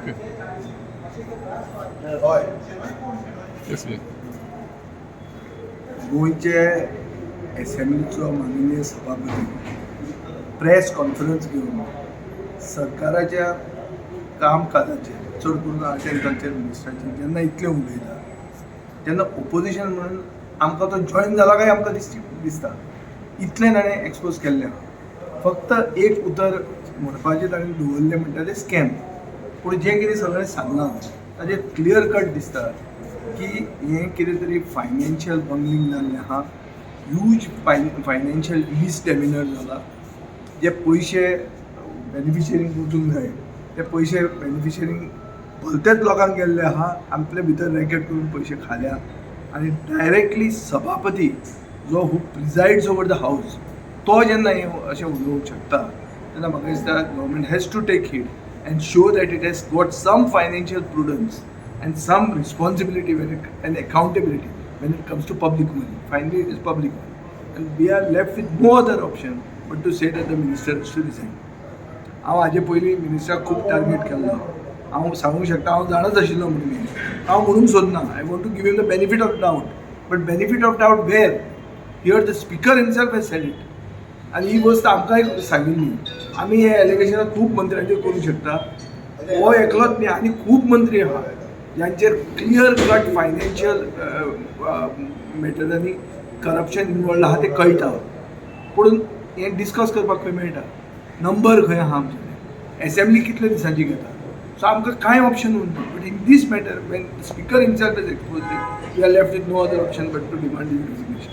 Okay. Yes, yes. गोयचे असेंब्लीचो माननीय सभापती press conference घेवन सरकाराच्या कामकाजाचेर चड करून आर्ट मिनिस्टराचेर जेन्ना इतलें उलयता तेन्ना ओपोजिशन म्हणून आमकां तो जॉयन जाला काय आमकां दिसता इतलें ताणें एक्सपोज केल्लें आहा. फक्त एक उतर म्हणपाचें ताणें दवरलें म्हणटा तें स्कॅम. पूण जें कितें सगळें सांगलां ताजेर क्लियर कट दिसता की हें कितें तरी फायनान्शियल बंगलींग जाल्लें आहा, ह्यूज फायनान्शियल मिसडेमिनर जाला. जे पयशे बेनिफिशरींक वचूंक जाय ते पयशे बेनिफिशरींक भलतेच लोकांक गेल्ले आहा, आपले भितर रॅकेट करून पयशे खाल्या आनी डायरेक्टली सभापती जो हू प्रिजायड्स ओवर द हावस तो जेन्ना हें अशें उलोवंक शकता तेन्ना म्हाका दिसता government has to take heed and show that it has got some financial prudence and some responsibility and accountability when it comes to public money. Finally, it is public money. And we are left with no other option but to say that the minister has to resign. हांव हाजे पयलीं मिनिस्टराक खूब target केल्लो. हांव सांगूंक शकता हांव जाणच आशिल्लो म्हणून हांव म्हणूंक सोदना. I want to give him the benefit of doubt. But benefit of doubt where? Here the speaker himself has said it. आनी ही गोष्ट आमकांय सांगिल्ली. आमी हे एलिगेशनां खूब मंत्र्यांचेर करूंक शकता. हो एकलोच न्ही, आनी खूब मंत्री आहा ज्यांचेर क्लियर कट फायनान्शियल मॅटरांनी करप्शन इनवॉल्ड आहा तें कळटा. पूण हें डिस्कस करपाक खंय मेळटा? नंबर खंय आहा आमचे? एसेंब्ली कितले दिसांची घेता? सो आमकां कांय ऑप्शन उरना. But in this matter when speaker himself is exposed we are left with no other option but to demand his resignation.